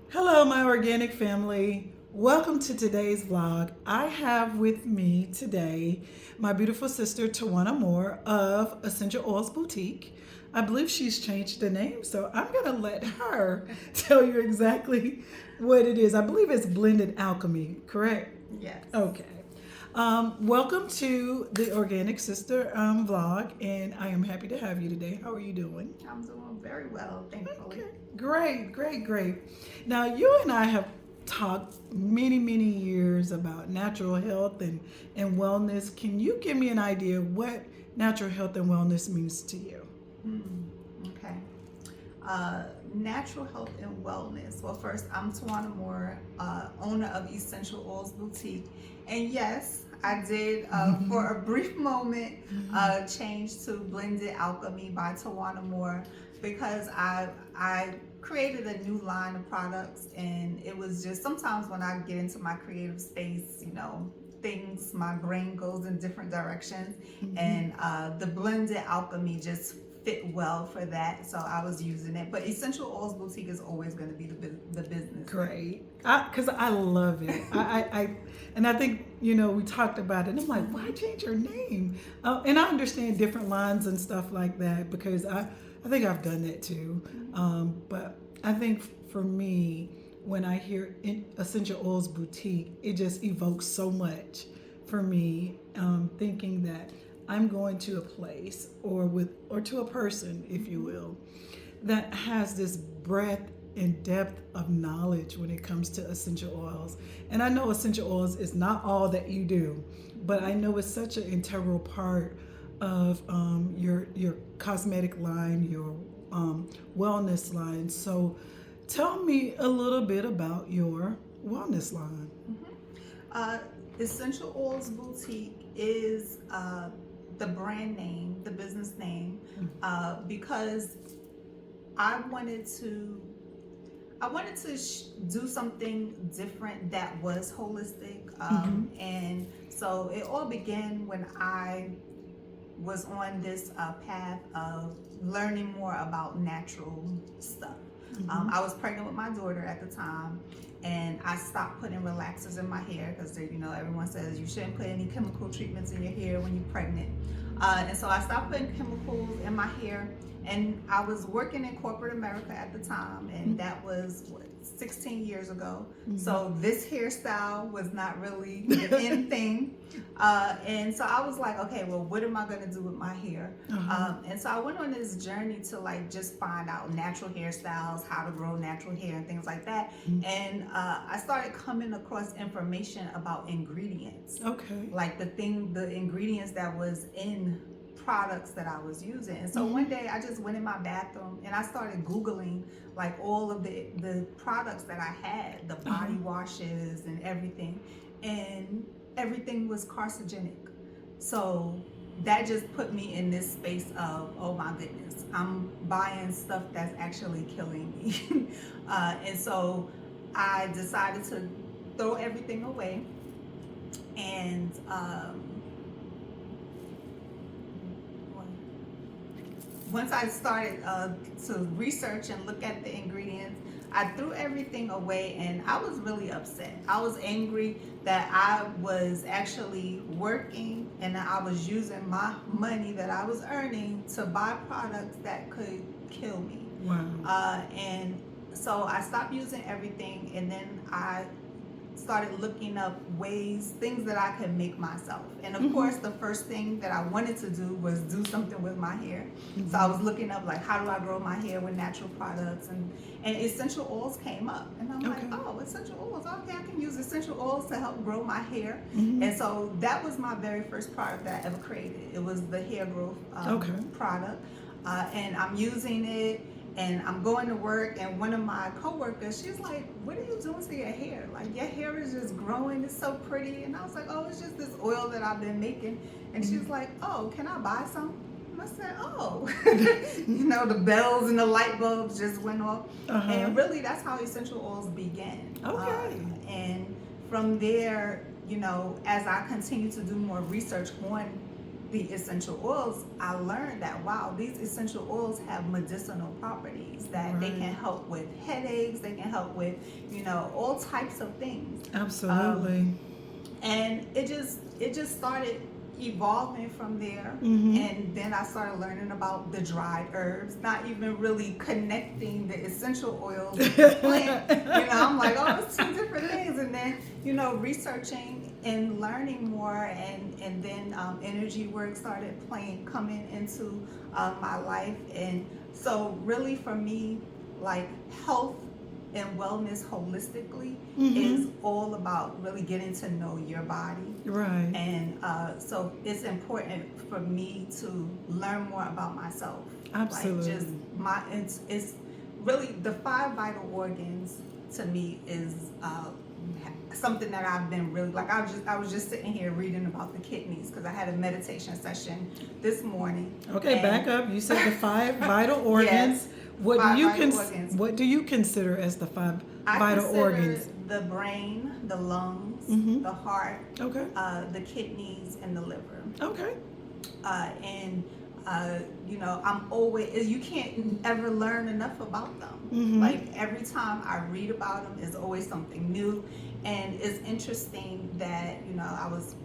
Hello, my organic family. Welcome to today's vlog. I have with me today my beautiful sister, Tawana Moore of Essential Oils Boutique. I believe she's changed the name, so I'm going to let her tell you exactly what it is. I believe it's Blended Alchemy, correct? Yes. Okay. Welcome to the Organic Sister vlog, and I am happy to have you today. How are you doing? I'm doing very well, thankfully. Okay, great, great, great. Now, you and I have talked many, many years about natural health and wellness. Can you give me an idea what natural health and wellness means to you? Okay. Natural health and wellness. Well, first, I'm Tawana Moore, owner of Essential Oils Boutique. And yes, I did, for a brief moment, change to Blended Alchemy by Tawana Moore because I created a new line of products, and it was just sometimes when I get into my creative space, things, my brain goes in different directions, and the Blended Alchemy just fit well for that, so I was using it. But Essential Oils Boutique is always going to be the business. Great, because I love it. And I think we talked about it. And I'm like, why change your name? And I understand different lines and stuff like that because I think I've done that too. But I think for me, when I hear Essential Oils Boutique, it just evokes so much for me. Thinking that I'm going to a place or to a person, if you will, that has this breadth and depth of knowledge when it comes to essential oils. And I know essential oils is not all that you do, but I know it's such an integral part of your cosmetic line, your wellness line. So tell me a little bit about your wellness line. Uh, Essential Oils Boutique is the brand name, the business name, because I wanted to do something different that was holistic, and so it all began when I was on this path of learning more about natural stuff. I was pregnant with my daughter at the time, and I stopped putting relaxers in my hair because everyone says you shouldn't put any chemical treatments in your hair when you're pregnant. And so I stopped putting chemicals in my hair, and I was working in corporate America at the time, and that was 16 years ago. So this hairstyle was not really the in thing. And so I was like, okay, well, what am I going to do with my hair? And so I went on this journey to just find out natural hairstyles, how to grow natural hair and things like that. And I started coming across information about ingredients. Okay. Like the ingredients that was in products that I was using. And so one day I just went in my bathroom and I started Googling all of the products that I had, the body washes and everything. And everything was carcinogenic. So that just put me in this space of, oh my goodness, I'm buying stuff that's actually killing me. And so I decided to throw everything away. And once I started to research and look at the ingredients, I threw everything away, and I was really upset. I was angry that I was actually working and I was using my money that I was earning to buy products that could kill me. Wow. And so I stopped using everything, and then I started looking up things that I could make myself. And of course, the first thing that I wanted to do was do something with my hair. So I was looking up how do I grow my hair with natural products, and essential oils came up. And I'm like, oh, essential oils, okay, I can use essential oils to help grow my hair. And so that was my very first product that I ever created. It was the hair growth product. And I'm using it, and I'm going to work, and one of my coworkers, she's like, what are you doing to your hair? Your hair is just growing, it's so pretty. And I was like, oh, it's just this oil that I've been making. And she's like, oh, can I buy some? And I said, oh. The bells and the light bulbs just went off. And really, that's how essential oils began. Okay. And from there, as I continue to do more research on the essential oils, I learned that wow, these essential oils have medicinal properties, that they Right. can help with headaches, they can help with, all types of things. Absolutely. And it just started evolving from there. Mm-hmm. And then I started learning about the dried herbs, not even really connecting the essential oils with the plant. I'm like, oh, it's two different things. And then researching and learning more, and then energy work started coming into my life. And so really for me, like, health and wellness holistically is all about really getting to know your body. Right. And so it's important for me to learn more about myself. Absolutely. Like, it's really the 5 vital organs to me is something that I've been really, like, I was just sitting here reading about the kidneys because I had a meditation session this morning. Okay, back up. You said the 5 vital organs. Yes, What do 5 you vital organs. What do you consider as the 5 I vital consider organs? the brain, the lungs, the heart, Okay. the kidneys, and the liver. Okay. And I'm always, you can't ever learn enough about them. Like, every time I read about them, is always something new. And it's interesting that I was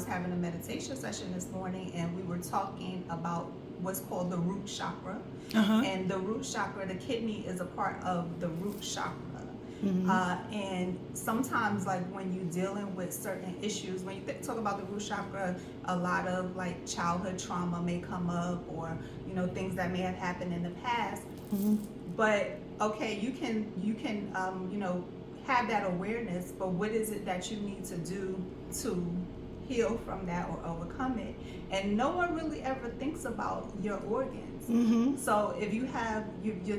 having a meditation session this morning, and we were talking about what's called the root chakra. And the root chakra, the kidney is a part of the root chakra. And sometimes, like, when you're dealing with certain issues, when you talk about the root chakra, a lot of, like, childhood trauma may come up, or things that may have happened in the past. But okay, you can have that awareness, but what is it that you need to do to heal from that or overcome it? And no one really ever thinks about your organs. So if you're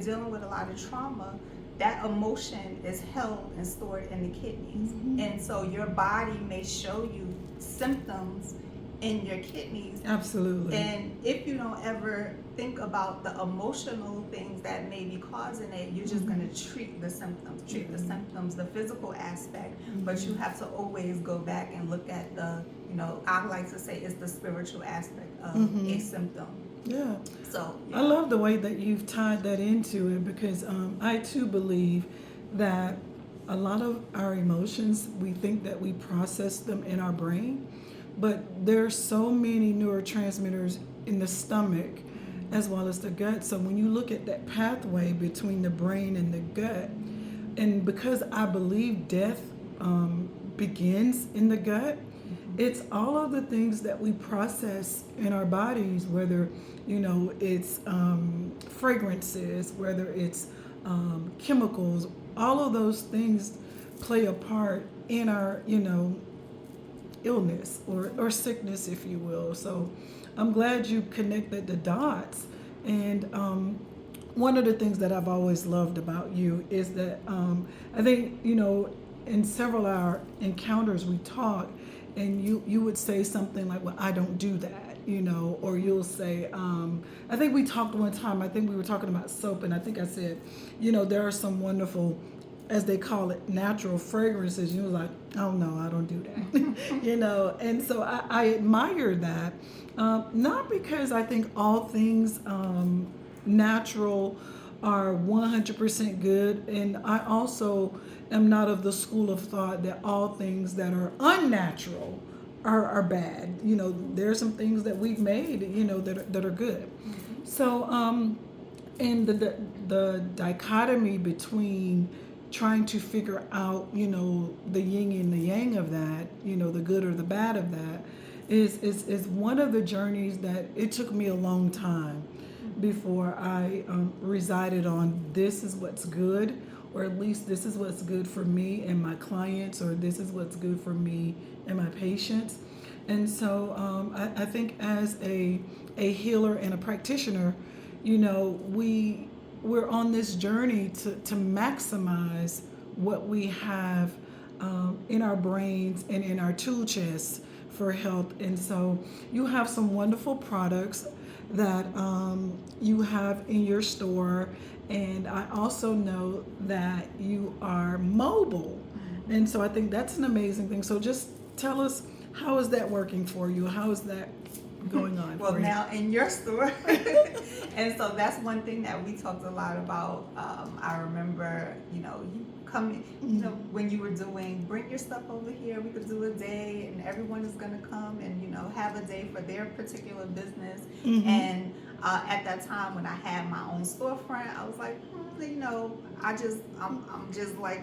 dealing with a lot of trauma, that emotion is held and stored in the kidneys. And so your body may show you symptoms in your kidneys. Absolutely. And if you don't ever think about the emotional things that may be causing it, you're just going to treat the symptoms, the physical aspect. But you have to always go back and look at the, I like to say, it's the spiritual aspect of a symptom. Yeah. So I love the way that you've tied that into it, because I too believe that a lot of our emotions, we think that we process them in our brain, but there's so many neurotransmitters in the stomach as well as the gut. So when you look at that pathway between the brain and the gut, and because I believe death begins in the gut, it's all of the things that we process in our bodies, whether it's fragrances, whether it's chemicals, all of those things play a part in our illness or sickness, if you will. So I'm glad you connected the dots. And one of the things that I've always loved about you is that I think in several of our encounters we talk, and you would say something like, well, I don't do that, or you'll say, I think we talked one time, I think we were talking about soap, and I think I said, there are some wonderful, as they call it, natural fragrances. You were like, oh no, I don't do that. And so I admire that, not because I think all things natural are 100% good, and I also am not of the school of thought that all things that are unnatural are bad. There are some things that we've made, that are good. So, and the dichotomy between trying to figure out, the yin and the yang of that, the good or the bad of that, is one of the journeys that it took me a long time before I resided on, this is what's good, or at least this is what's good for me and my clients, or this is what's good for me and my patients. And so I think as a healer and a practitioner, we're on this journey to maximize what we have in our brains and in our tool chests for health. And so you have some wonderful products that you have in your store, and I also know that you are mobile, and so I think that's an amazing thing. So just tell us, how is that working for you? How is that going on Well, for you? now in your store. And so that's one thing that we talked a lot about. I remember, you come, when you were doing, bring your stuff over here, we could do a day and everyone is going to come and, have a day for their particular business. And at that time when I had my own storefront, I was like, I'm just like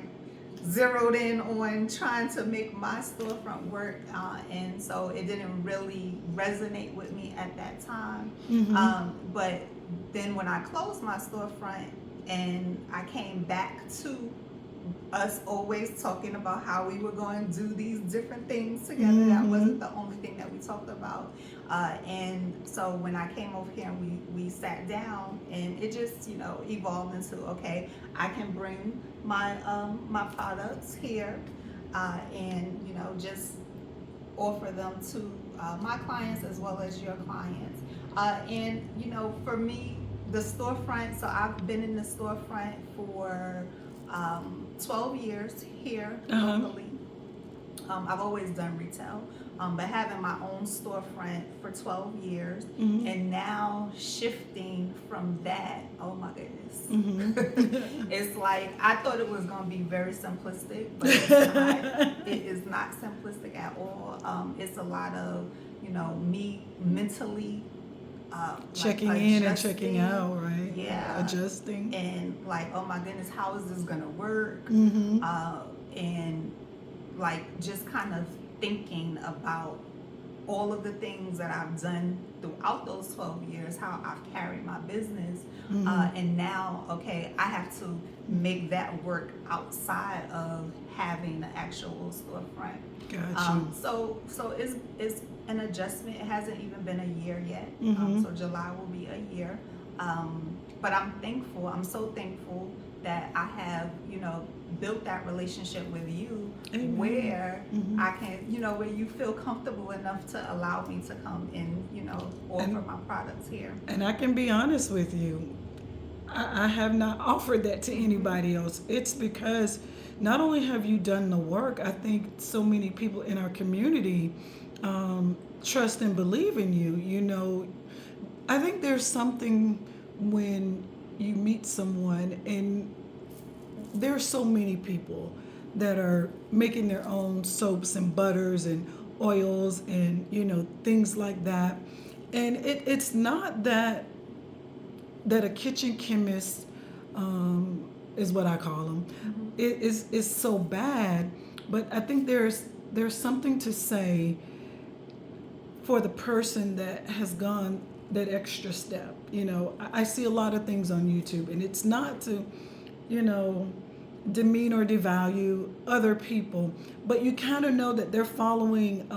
zeroed in on trying to make my storefront work, and so it didn't really resonate with me at that time. But then when I closed my storefront and I came back to us always talking about how we were going to do these different things together, that wasn't the only thing that we talked about. And so when I came over here and we sat down, and it just evolved into, okay, I can bring my my products here, and just offer them to my clients as well as your clients. And for me, the storefront, so I've been in the storefront for 12 years here locally. I've always done retail, but having my own storefront for 12 years, and now shifting from that, oh my goodness. It's like, I thought it was going to be very simplistic, but it's not. It is not simplistic at all. It's a lot of, me mentally checking like in and checking out, right? Yeah. Adjusting. And like, oh my goodness, how is this going to work? And like just kind of thinking about all of the things that I've done throughout those 12 years, how I've carried my business. And now, okay, I have to make that work outside of having the actual storefront. Gotcha. So it's an adjustment. It hasn't even been a year yet. So July will be a year. But I'm thankful. I'm so thankful that I have, built that relationship with you. Amen. Where I can, where you feel comfortable enough to allow me to come and, offer my products here. And I can be honest with you, I have not offered that to anybody else. It's because not only have you done the work, I think so many people in our community trust and believe in you. I think there's something when you meet someone, and there's so many people that are making their own soaps and butters and oils and things like that, and it's not that a kitchen chemist is what I call them. It is so bad, but I think there's something to say for the person that has gone that extra step. I see a lot of things on YouTube, and it's not to demean or devalue other people, but you kind of know that they're following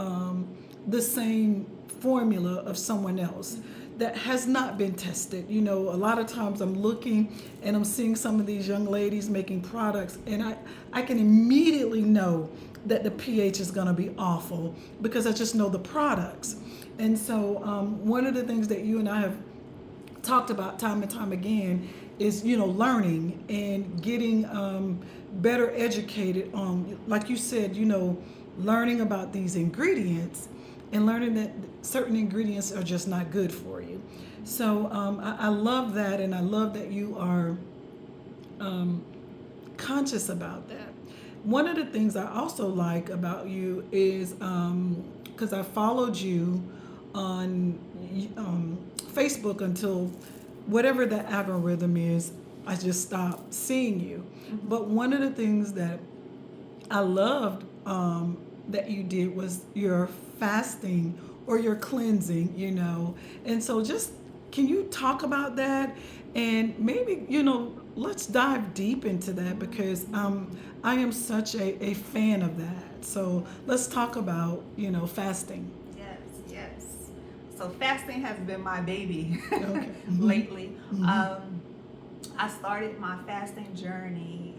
the same formula of someone else that has not been tested. A lot of times I'm looking and I'm seeing some of these young ladies making products, and I can immediately know that the pH is going to be awful because I just know the products. And so one of the things that you and I have talked about time and time again is learning and getting better educated on, like you said, learning about these ingredients and learning that certain ingredients are just not good for you. So I love that, and I love that you are conscious about that. One of the things I also like about you is because I followed you on Facebook until whatever the algorithm is, I just stopped seeing you. But one of the things that I loved that you did was your fasting or your cleansing, and so just can you talk about that, and maybe let's dive deep into that, because I am such a fan of that. So let's talk about fasting. Yes. So fasting has been my baby Okay. lately. I started my fasting journey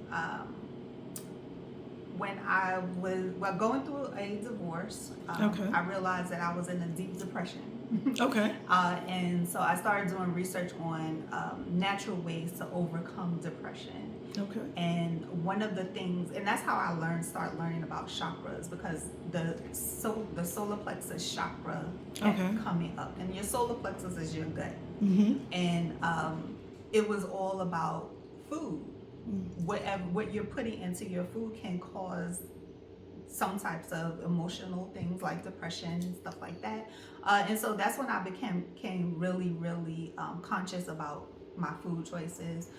when I was going through a divorce. Okay. I realized that I was in a deep depression. Okay. And so I started doing research on natural ways to overcome depression. Okay. And one of the things, and that's how I start learning about chakras, because the solar plexus chakra kept Okay. coming up, and your solar plexus is your gut, Mm-hmm. and it was all about food. Whatever what you're putting into your food can cause some types of emotional things like depression and stuff like that. And so that's when I became really, really conscious about my food choices.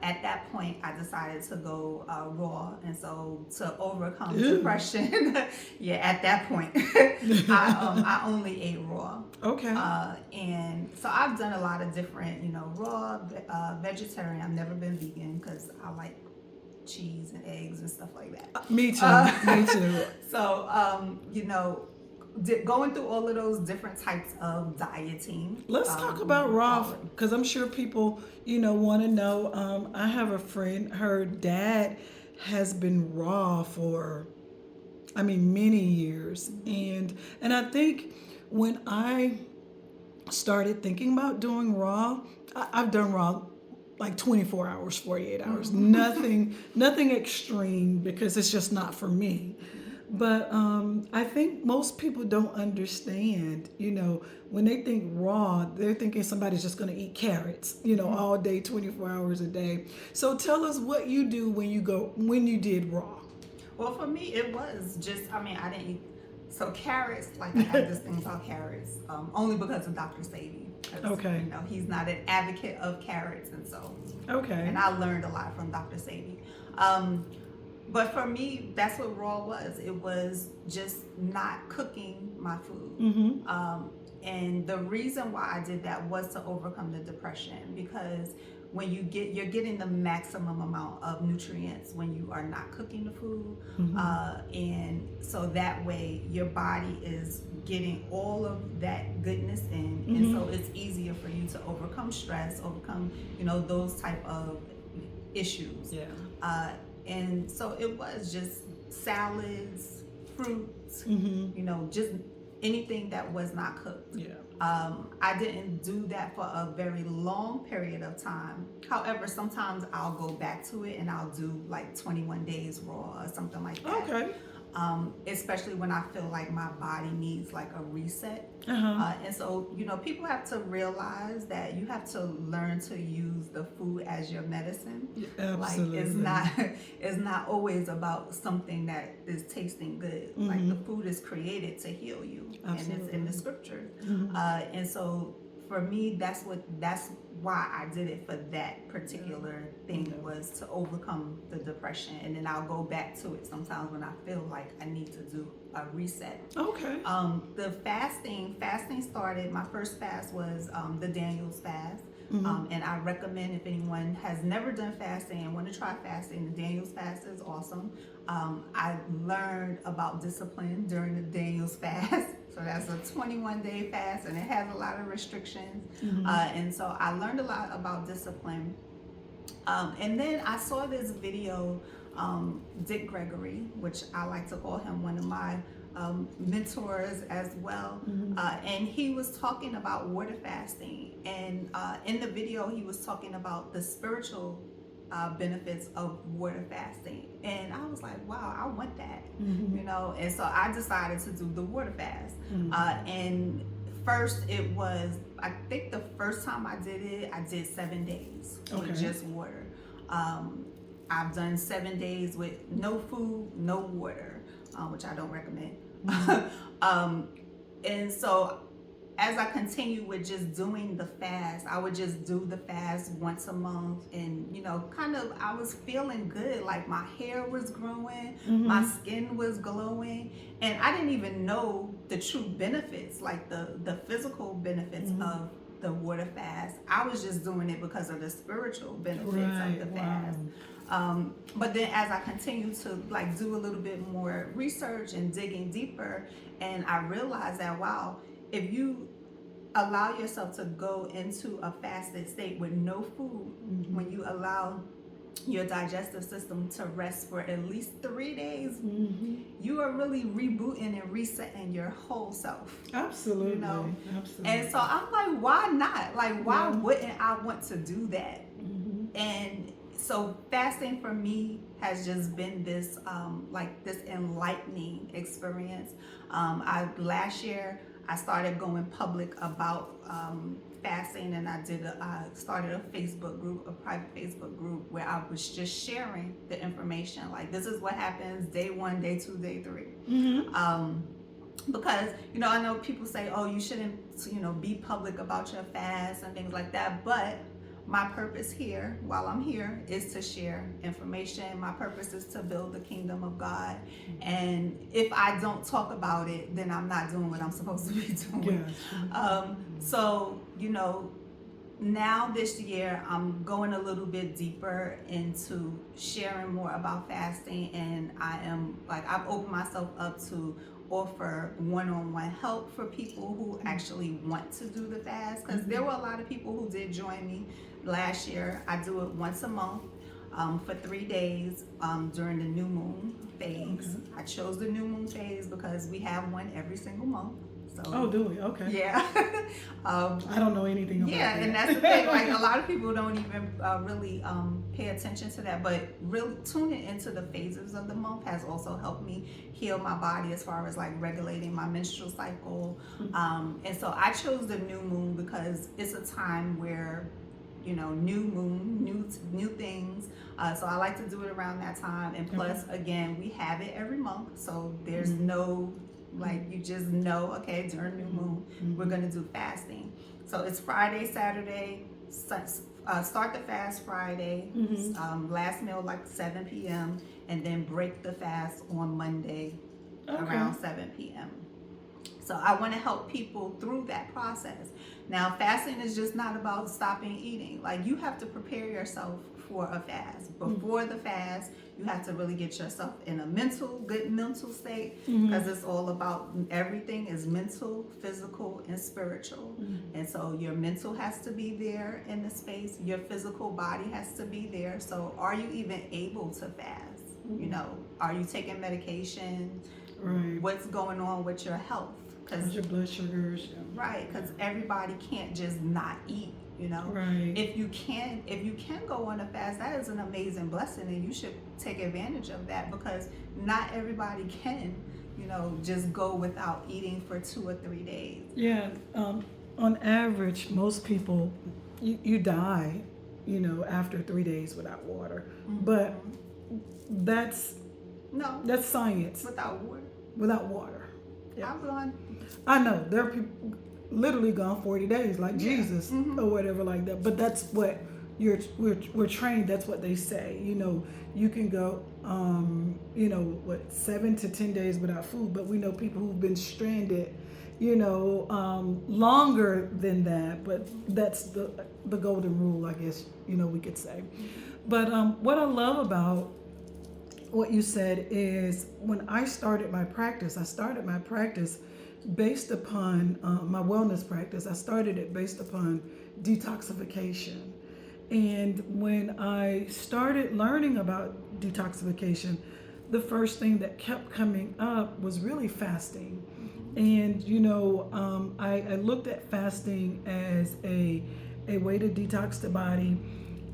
At that point, I decided to go raw, and so to overcome Ew. depression, yeah, at that point, I only ate raw. Okay. And so I've done a lot of different, raw, vegetarian. I've never been vegan because I like cheese and eggs and stuff like that. Me too. Me too. So, going through all of those different types of dieting. Let's talk about raw, because I'm sure people, want to know. I have a friend, her dad has been raw for, many years. And I think when I started thinking about doing raw, I've done raw like 24 hours, 48 hours. Nothing extreme, because it's just not for me. But I think most people don't understand, when they think raw, they're thinking somebody's just going to eat carrots, all day, 24 hours a day. So tell us what you do when you did raw. Well, for me, it was just, I didn't eat. So carrots, like I have this thing about carrots, only because of Dr. Sadie. Okay. He's not an advocate of carrots, and so. Okay. And I learned a lot from Dr. Sadie. But for me, that's what raw was. It was just not cooking my food. Mm-hmm. And the reason why I did that was to overcome the depression, because when you're getting the maximum amount of nutrients when you are not cooking the food. Mm-hmm. And so that way your body is getting all of that goodness in. Mm-hmm. And so it's easier for you to overcome stress, overcome, those type of issues. Yeah. And so it was just salads, fruits, Mm-hmm. just anything that was not cooked. Yeah. I didn't do that for a very long period of time. However, sometimes I'll go back to it and I'll do like 21 days raw or something like that. Okay. Especially when I feel like my body needs like a reset. Uh-huh. And so, people have to realize that you have to learn to use the food as your medicine. Yeah, absolutely. Like it's not always about something that is tasting good. Mm-hmm. Like the food is created to heal you. Absolutely. And it's in the scripture. Mm-hmm. And so for me, that's why I did it for that particular thing, was to overcome the depression. And then I'll go back to it sometimes when I feel like I need to do a reset. Okay. The fasting started, my first fast was the Daniel's fast. Mm-hmm. And I recommend, if anyone has never done fasting and want to try fasting, the Daniel's fast is awesome. I learned about discipline during the Daniel's fast. So that's a 21-day fast, and it has a lot of restrictions. Mm-hmm. And so I learned a lot about discipline. And then I saw this video, Dick Gregory, which I like to call him one of my mentors as well. Mm-hmm. And he was talking about water fasting. And in the video, he was talking about the spiritual benefits of water fasting. And I was like, wow, I want that. Mm-hmm. And so I decided to do the water fast. Mm-hmm. And first it was, I think the first time I did it, I did 7 days with just water. I've done 7 days with no food, no water, which I don't recommend. Mm-hmm. And so as I continue with just doing the fast, I would just do the fast once a month, and I was feeling good. Like my hair was growing, Mm-hmm. my skin was glowing, and I didn't even know the true benefits, like the physical benefits Mm-hmm. of the water fast. I was just doing it because of the spiritual benefits of the fast. But then as I continue to do a little bit more research and digging deeper, and I realized that, wow, if you allow yourself to go into a fasted state with no food, Mm-hmm. when you allow your digestive system to rest for at least 3 days, Mm-hmm. you are really rebooting and resetting your whole self. Absolutely. Absolutely. And so I'm like, why not? Why wouldn't I want to do that? Mm-hmm. And so fasting for me has just been this like this enlightening experience. I last year I started going public about fasting, and I started a Facebook group, a private Facebook group, where I was just sharing the information. Like, this is what happens day 1, day 2, day 3. Because I know people say, oh, you shouldn't be public about your fast and things like that, but my purpose here, while I'm here, is to share information. My purpose is to build the kingdom of God. And if I don't talk about it, then I'm not doing what I'm supposed to be doing. Yes. So, now this year, I'm going a little bit deeper into sharing more about fasting. And I've opened myself up to offer one-on-one help for people who actually want to do the fast. Because there were a lot of people who did join me last year. I do it once a month for 3 days during the new moon phase. Okay. I chose the new moon phase because we have one every single month. So, Oh, do we? Okay. yeah. I don't know anything about yeah, that. and that's the thing. Like, a lot of people don't even really pay attention to that. But really tuning into the phases of the month has also helped me heal my body as far as like regulating my menstrual cycle. And so I chose the new moon because it's a time where new moon, new things. So I like to do it around that time. And plus, again, we have it every month, so there's no like, you just know, okay, during new moon we're gonna do fasting. So it's Friday, Saturday, start the fast Friday, last meal like 7 p.m. and then break the fast on Monday around 7 p.m. So I want to help people through that process. Now, fasting is just not about stopping eating. Like, you have to prepare yourself for a fast. Before the fast, you have to really get yourself in a good mental state, because it's all about, everything is mental, physical, and spiritual. And so your mental has to be there in the space. Your physical body has to be there. So are you even able to fast? Are you taking medication? Right. What's going on with your health? Because your blood sugars. Yeah. Right, because everybody can't just not eat. Right. If you can go on a fast, that is an amazing blessing, and you should take advantage of that, because not everybody can just go without eating for 2 or 3 days. Yeah. On average, most people, you die, after 3 days without water. But that's science. Without water. Without water. Yeah. I'm going. I know there are people literally gone 40 days, like Jesus or whatever like that. But that's what we're trained. That's what they say. You can go 7 to 10 days without food. But we know people who've been stranded, longer than that. But that's the golden rule, I guess, we could say. But what I love about what you said is, when I started my practice, based upon my wellness practice. I started it based upon detoxification. And when I started learning about detoxification, the first thing that kept coming up was really fasting. And, I looked at fasting as a way to detox the body.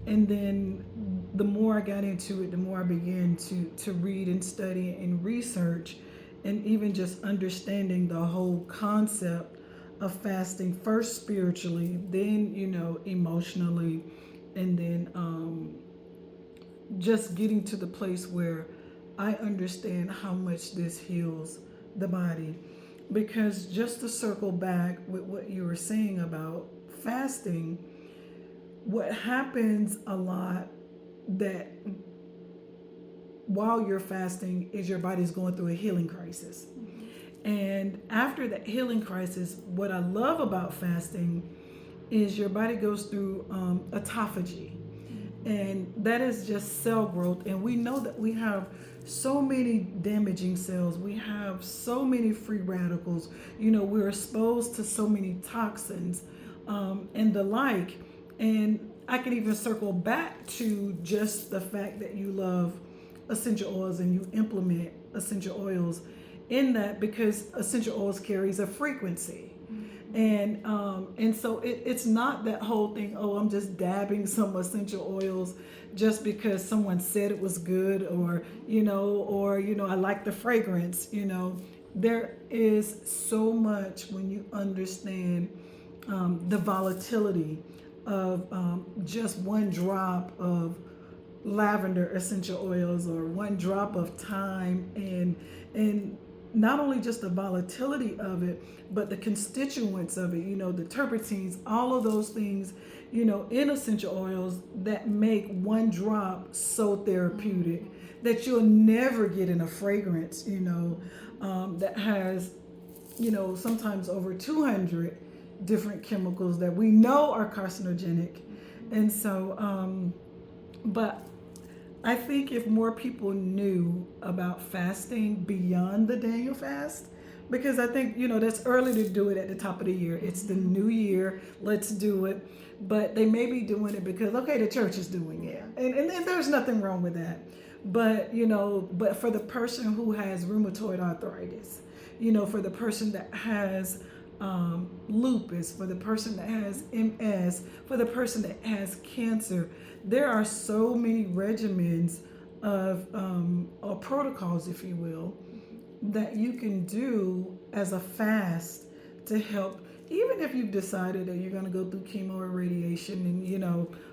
And then the more I got into it, the more I began to read and study and research, and even just understanding the whole concept of fasting, first spiritually, then, emotionally, and then just getting to the place where I understand how much this heals the body. Because just to circle back with what you were saying about fasting, what happens a lot that while you're fasting is your body's going through a healing crisis. And after that healing crisis, what I love about fasting is your body goes through autophagy. And that is just cell growth. And we know that we have so many damaging cells. We have so many free radicals. We're exposed to so many toxins and the like. And I can even circle back to just the fact that you love essential oils and you implement essential oils in that, because essential oils carries a frequency. And so it's not that whole thing, oh, I'm just dabbing some essential oils just because someone said it was good, or I like the fragrance. There is so much when you understand the volatility of just one drop of lavender essential oils or one drop of thyme, and not only just the volatility of it, but the constituents of it, the terpenes, all of those things, in essential oils that make one drop so therapeutic that you'll never get in a fragrance, that has, sometimes over 200 different chemicals that we know are carcinogenic. And so, but I think if more people knew about fasting beyond the Daniel fast, because I think, that's early to do it at the top of the year. It's the new year, let's do it. But they may be doing it because, okay, the church is doing it. And there's nothing wrong with that. But, but for the person who has rheumatoid arthritis, for the person that has lupus, for the person that has MS, for the person that has cancer, there are so many regimens of or protocols, if you will, that you can do as a fast to help. Even if you've decided that you're going to go through chemo or radiation, and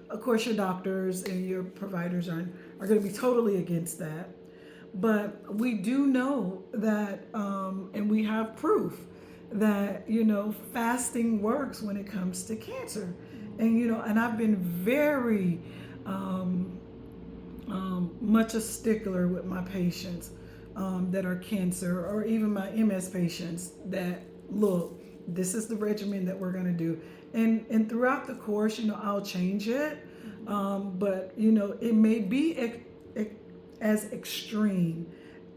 of course your doctors and your providers are going to be totally against that, but we do know that, and we have proof that fasting works when it comes to cancer. And and I've been very much a stickler with my patients that are cancer, or even my MS patients, that look, this is the regimen that we're going to do, and throughout the course, I'll change it, but it may be as extreme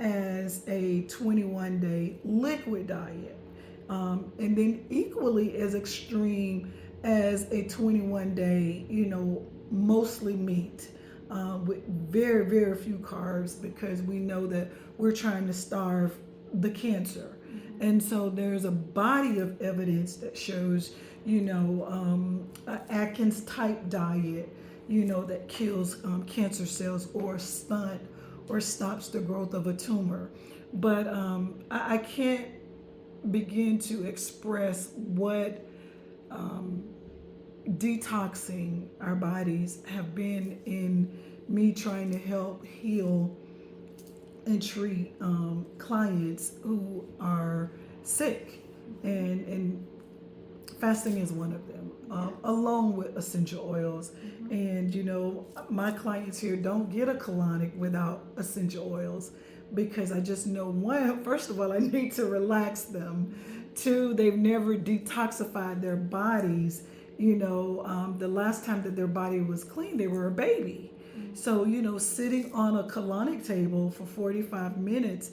as a 21-day liquid diet, and then equally as extreme as a 21-day, mostly meat, with very, very few carbs, because we know that we're trying to starve the cancer. And so there's a body of evidence that shows, an Atkins type diet, that kills cancer cells or stops the growth of a tumor. But I can't begin to express what detoxing our bodies have been in me trying to help heal and treat clients who are sick, and fasting is one of them, along with essential oils. And my clients here don't get a colonic without essential oils, because I just know, one, first of all, I need to relax them. Two, they've never detoxified their bodies. The last time that their body was clean, they were a baby. So, sitting on a colonic table for 45 minutes,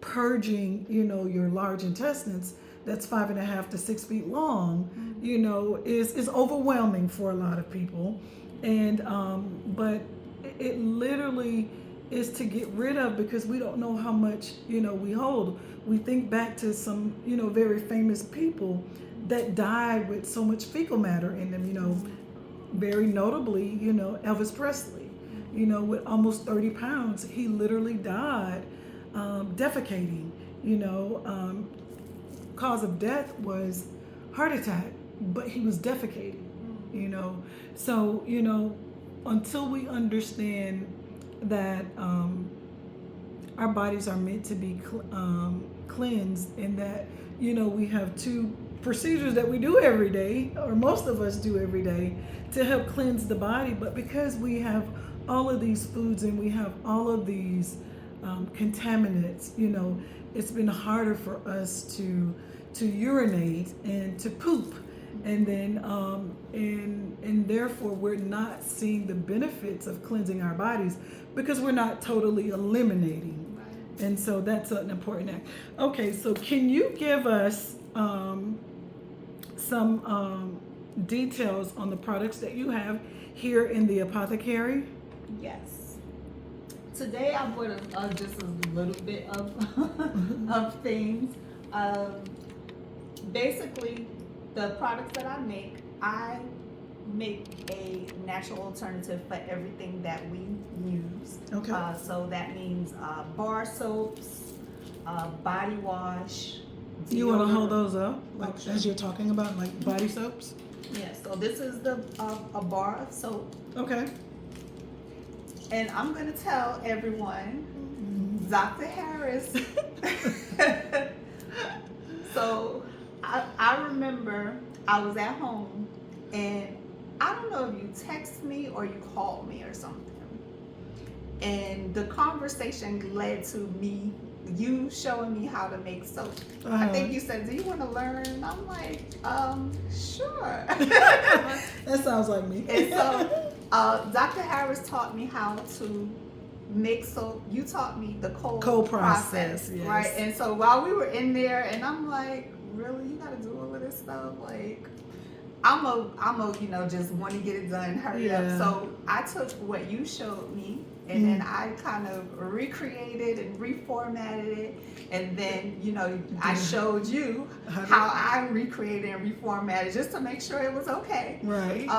purging, your large intestines, that's 5.5 to 6 feet long, is overwhelming for a lot of people. And, but it literally is to get rid of, because we don't know how much, we hold. We think back to some, very famous people that died with so much fecal matter in them, very notably, Elvis Presley, with almost 30 pounds. He literally died defecating, cause of death was heart attack, but he was defecating, So, until we understand that our bodies are meant to be cleansed, and that, we have two procedures that we do every day, or most of us do every day, to help cleanse the body. But because we have all of these foods and we have all of these contaminants, it's been harder for us to urinate and to poop, and then and therefore we're not seeing the benefits of cleansing our bodies, because we're not totally eliminating. And so that's an important act. Okay, so can you give us some details on the products that you have here in the Apothecary? Yes. Today I brought just a little bit of of things. Basically, the products that I make, I make a natural alternative for everything that we use. Okay. So that means bar soaps, body wash. You want to hold deodorant. those up, like Oh, sure. as you're talking about, like body soaps? Yeah, so this is the a bar of soap. Okay. And I'm going to tell everyone, Dr. Harris. So I remember I was at home, and I don't know if you texted me or you called me or something. And the conversation led to me, you showing me how to make soap. I think you said, do you want to learn? I'm like, sure. That sounds like me. And so Dr. Harris taught me how to make soap. You taught me the cold process, yes. right? And so while we were in there, and I'm like, really, you got to do all of this stuff? Like, I'm a just want to get it done, hurry up. So I took what you showed me, and then I kind of recreated and reformatted it, and then I showed you how I recreated and reformatted just to make sure it was okay. Right.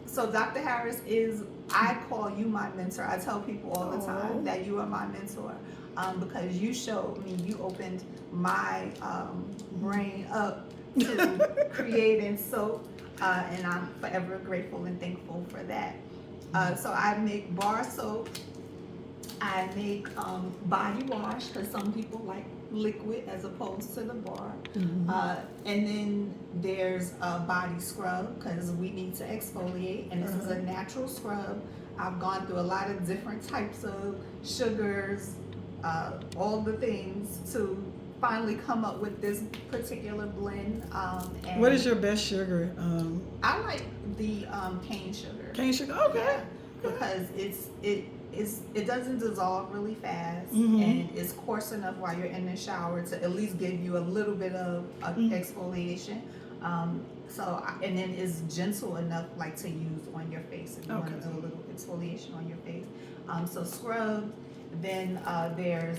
So Dr. Harris I call you my mentor. I tell people all the time that you are my mentor, because you showed me, you opened my brain up to creating soap, and I'm forever grateful and thankful for that. So I make bar soap. I make body wash, because some people like liquid as opposed to the bar. And then there's a body scrub, because we need to exfoliate, and this is a natural scrub. I've gone through a lot of different types of sugars, all the things to finally come up with this particular blend. And what is your best sugar? I like the cane sugar. Cane sugar. Okay. Yeah, because it doesn't dissolve really fast, and it's coarse enough while you're in the shower to at least give you a little bit of exfoliation. And then it's gentle enough, like, to use on your face if you want to do a little exfoliation on your face. So scrub. Then there's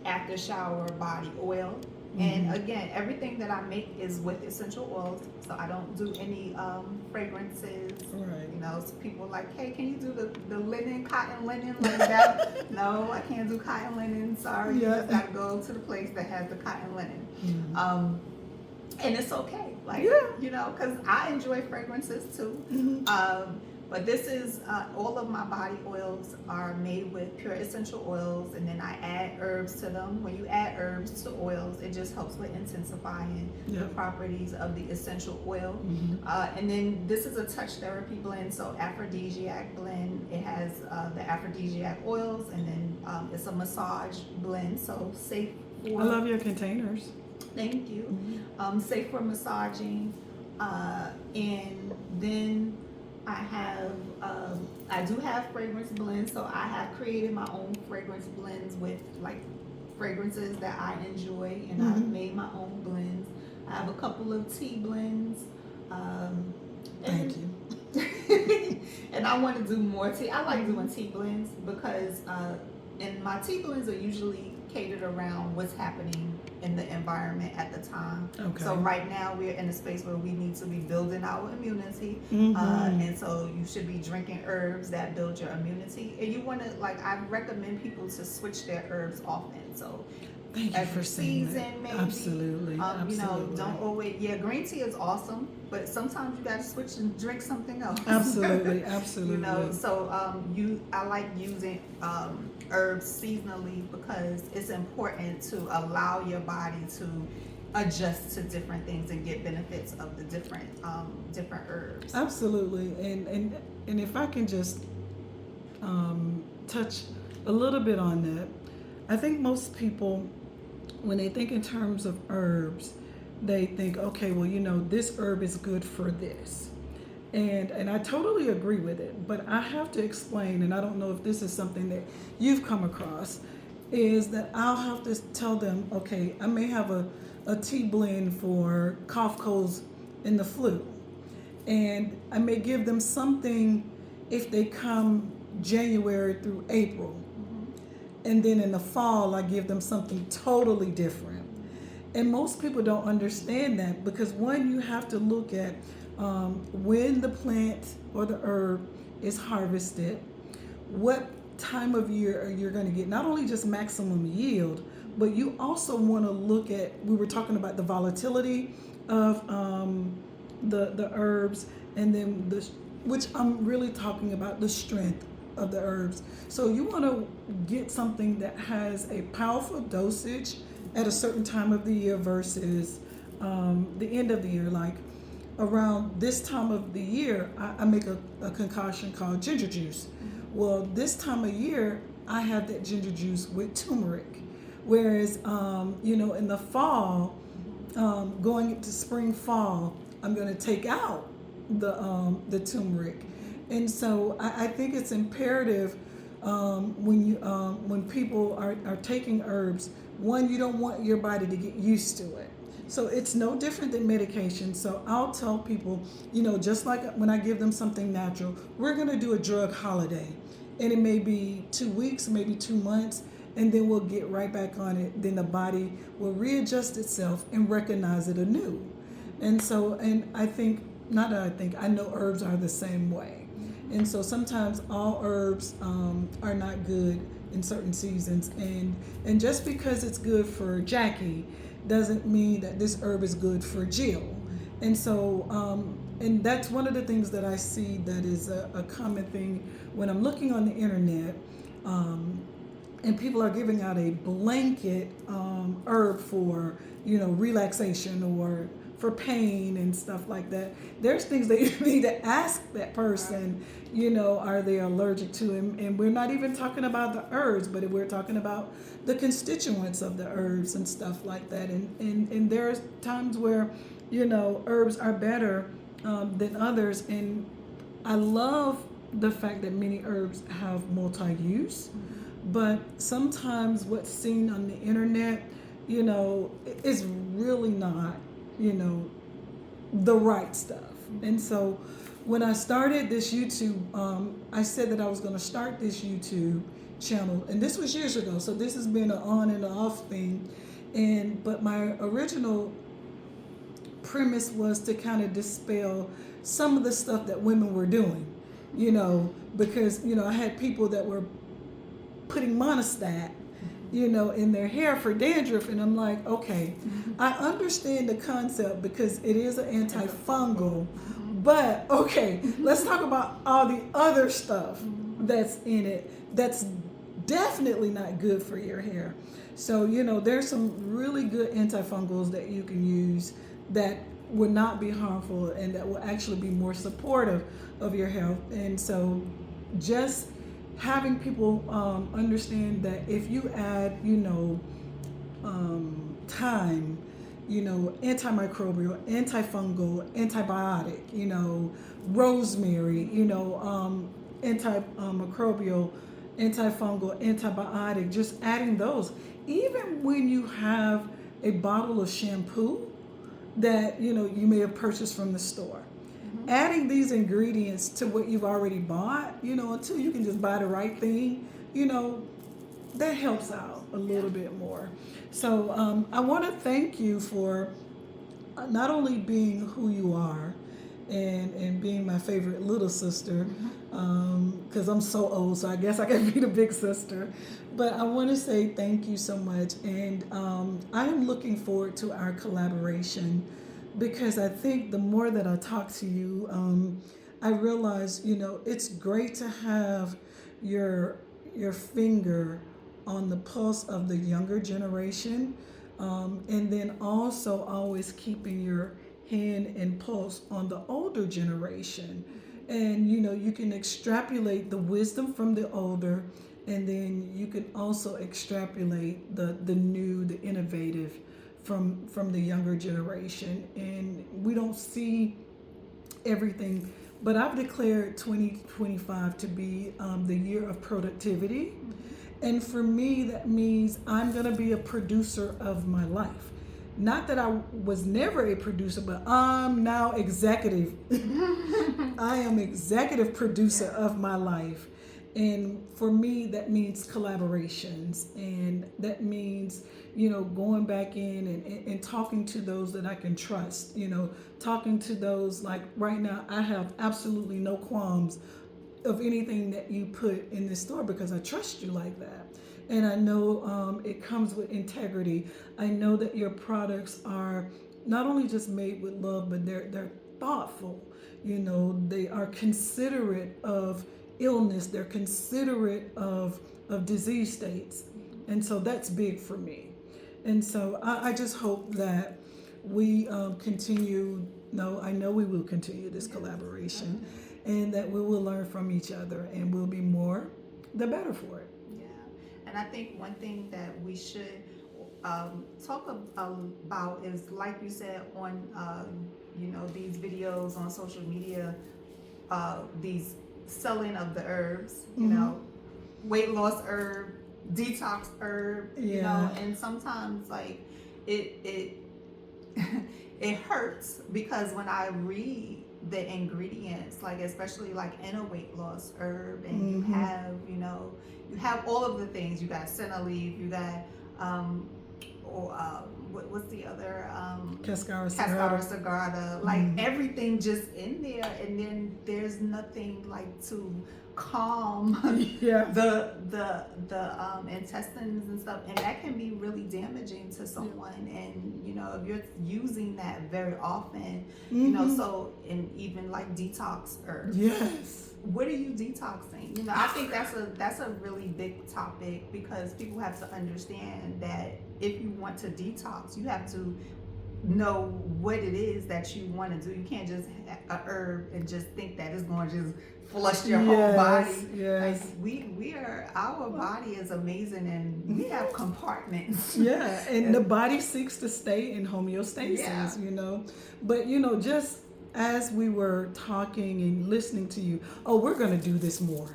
after shower body oil. And again, everything that I make is with essential oils, so I don't do any fragrances. Right. So people are like, hey, can you do the linen, cotton linen like that? No, I can't do cotton linen. Sorry, you just gotta go to the place that has the cotton linen. And it's okay, like because I enjoy fragrances too. But this is all of my body oils are made with pure essential oils, and then I add herbs to them. When you add herbs to oils, it just helps with intensifying the properties of the essential oil. And then this is a touch therapy blend, so aphrodisiac blend. It has the aphrodisiac oils, and then it's a massage blend, so safe for. I love your containers. Thank you. Safe for massaging, and then I do have fragrance blends, so I have created my own fragrance blends with like fragrances that I enjoy, and I've made my own blends. I have a couple of tea blends. Thank you. And I want to do more tea. I like doing tea blends because, and my tea blends are usually catered around what's happening in the environment at the time. So right now we're in a space where we need to be building our immunity, and so you should be drinking herbs that build your immunity. And you want to, like, I recommend people to switch their herbs often. So thank you for saying that. Maybe. Absolutely. Absolutely. Don't always. Yeah, green tea is awesome, but sometimes you got to switch and drink something else. Absolutely. Absolutely. So I like using herbs seasonally because it's important to allow your body to adjust to different things and get benefits of the different herbs. Absolutely. And if I can just touch a little bit on that, I think most people, when they think in terms of herbs, they think, okay, well, this herb is good for this. And I totally agree with it, but I have to explain, and I don't know if this is something that you've come across, is that I'll have to tell them, okay, I may have a tea blend for cough, colds, and the flu. And I may give them something if they come January through April. And then in the fall, I give them something totally different. And most people don't understand that because, one, you have to look at when the plant or the herb is harvested, what time of year are you going to get not only just maximum yield, but you also want to look at, we were talking about the volatility of the herbs, and then which I'm really talking about the strength of the herbs. So you want to get something that has a powerful dosage at a certain time of the year versus the end of the year. Like around this time of the year, I make a concoction called ginger juice. Well, this time of year, I have that ginger juice with turmeric. Whereas, in the fall, going into spring, fall, I'm going to take out the turmeric. And so I think it's imperative when people are taking herbs, one, you don't want your body to get used to it. So it's no different than medication. So I'll tell people, just like when I give them something natural, we're going to do a drug holiday. And it may be 2 weeks, maybe 2 months, and then we'll get right back on it. Then the body will readjust itself and recognize it anew. And so, and I know herbs are the same way. And so sometimes all herbs are not good in certain seasons. And just because it's good for Jackie doesn't mean that this herb is good for Jill. And so, and that's one of the things that I see that is a common thing when I'm looking on the internet, and people are giving out a blanket herb for, relaxation or for pain and stuff like that. There's things that you need to ask that person, are they allergic to? And we're not even talking about the herbs, but we're talking about the constituents of the herbs and stuff like that. And there's times where, herbs are better than others. And I love the fact that many herbs have multi-use, but sometimes what's seen on the internet, is really not, the right stuff. And so when I started this YouTube, I said that I was going to start this YouTube channel, and this was years ago. So this has been an on and off thing. But my original premise was to kind of dispel some of the stuff that women were doing, because, I had people that were putting monostat, in their hair for dandruff. And I'm like, okay, I understand the concept because it is an antifungal, but okay, let's talk about all the other stuff that's in it that's definitely not good for your hair. So, there's some really good antifungals that you can use that would not be harmful and that will actually be more supportive of your health. And so just having people understand that if you add, thyme, antimicrobial, antifungal, antibiotic, rosemary, antimicrobial, antifungal, antibiotic, just adding those. Even when you have a bottle of shampoo that, you may have purchased from the store, adding these ingredients to what you've already bought, until you can just buy the right thing, that helps out a little bit more. So I want to thank you for not only being who you are and being my favorite little sister, because I'm so old, so I guess I can be the big sister. But I want to say thank you so much. And I am looking forward to our collaboration, because I think the more that I talk to you, I realize, it's great to have your finger on the pulse of the younger generation, and then also always keeping your hand and pulse on the older generation. And, you can extrapolate the wisdom from the older, and then you can also extrapolate the new, the innovative from the younger generation. And we don't see everything, but I've declared 2025 to be the year of productivity. And for me, that means I'm going to be a producer of my life. Not that I was never a producer, but I'm now executive. I am executive producer of my life. And for me, that means collaborations, and that means, going back in and talking to those that I can trust, talking to those, like right now, I have absolutely no qualms of anything that you put in this store because I trust you like that. And I know it comes with integrity. I know that your products are not only just made with love, but they're thoughtful. They are considerate of illness. They're considerate of disease states, and so that's big for me. And so I just hope that we continue. No, I know we will continue this collaboration, and that we will learn from each other, and we'll be more the better for it. Yeah, and I think one thing that we should talk about is, like you said, on these videos on social media, these selling of the herbs, weight loss herb, detox herb, and sometimes like it it hurts because when I read the ingredients, like especially like in a weight loss herb, and you have all of the things. You got senna leaf, you got what's the other Cascara sagrada, like everything just in there, and then there's nothing like to calm the intestines and stuff, and that can be really damaging to someone. And if you're using that very often, so, and even like detox herbs, what are you detoxing? I think that's a really big topic, because people have to understand that if you want to detox, you have to know what it is that you want to do. You can't just have a herb and just think that it's going to just flush your whole body. Like our body is amazing, and we have compartments. And the body seeks to stay in homeostasis, But just as we were talking and listening to you, we're going to do this more.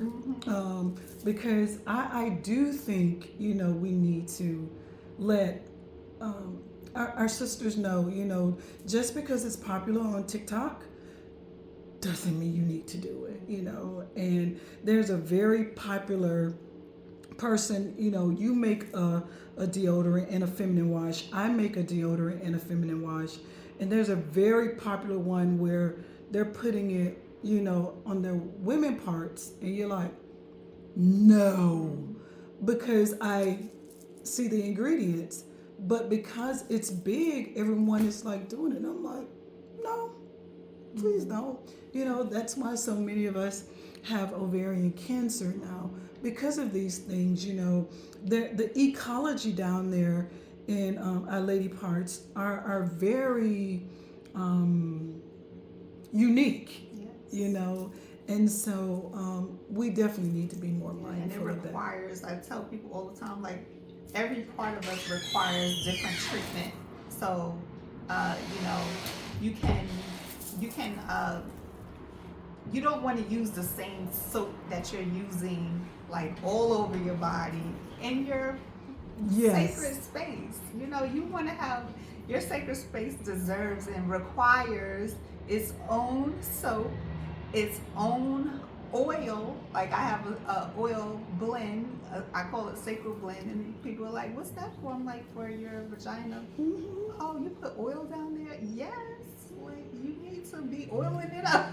Because I do think, we need to let our sisters know, just because it's popular on TikTok doesn't mean you need to do it, And there's a very popular person, you make a deodorant and a feminine wash. I make a deodorant and a feminine wash. And there's a very popular one where they're putting it, on their women parts. And you're like, no, because I see the ingredients. But because it's big, everyone is like doing it. And I'm like, no, please don't. That's why so many of us have ovarian cancer now, because of these things. The ecology down there in our lady parts are very unique, and so we definitely need to be more mindful of that. And it requires, I tell people all the time, like every part of us requires different treatment. So you don't want to use the same soap that you're using like all over your body in your sacred space. You want to have your sacred space deserves and requires its own soap, its own oil. Like I have a oil blend, I call it sacred blend, and people are like, what's that for? I'm like, for your vagina. Oh, you put oil down there? Yes, like you need to be oiling it up.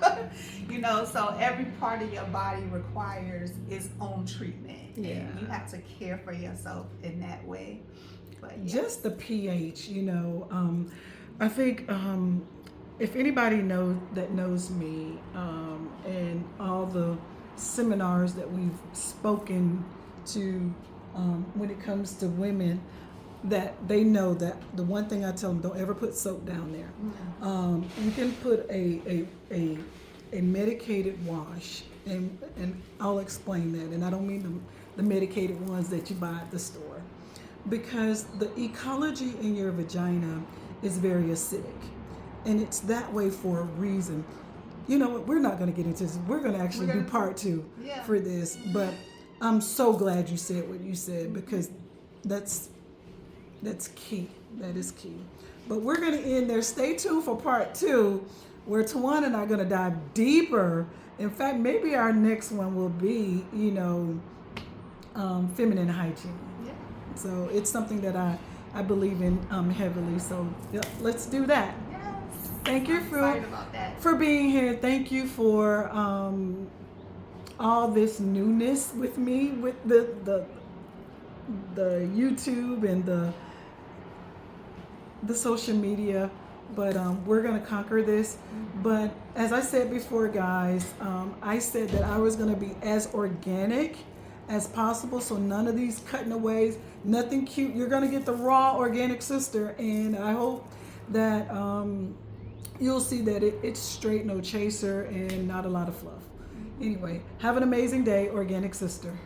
So every part of your body requires its own treatment, and you have to care for yourself in that way. But just the pH, I think if anybody knows me, and all the seminars that we've spoken to when it comes to women, that they know that the one thing I tell them, don't ever put soap down there. You can put a medicated wash, and I'll explain that. And I don't mean the medicated ones that you buy at the store, because the ecology in your vagina is very acidic, and it's that way for a reason. You know what? We're not going to get into this. We're going to actually do part 2 for this. But I'm so glad you said what you said, because that's key. That is key. But we're going to end there. Stay tuned for part 2 where Tawana and I are going to dive deeper. In fact, maybe our next one will be, feminine hygiene. Yeah. So it's something that I believe in heavily. So yeah, let's do that. Yes. Thank you I'm excited about that. for being here. Thank you for all this newness with me, with the YouTube and the social media. But we're gonna conquer this. But as I said before, guys, I said that I was gonna be as organic as possible. So none of these cutting aways, nothing cute. You're gonna get the raw organic sister, and I hope that you'll see that it's straight, no chaser, and not a lot of fluff. Anyway, have an amazing day, organic sister.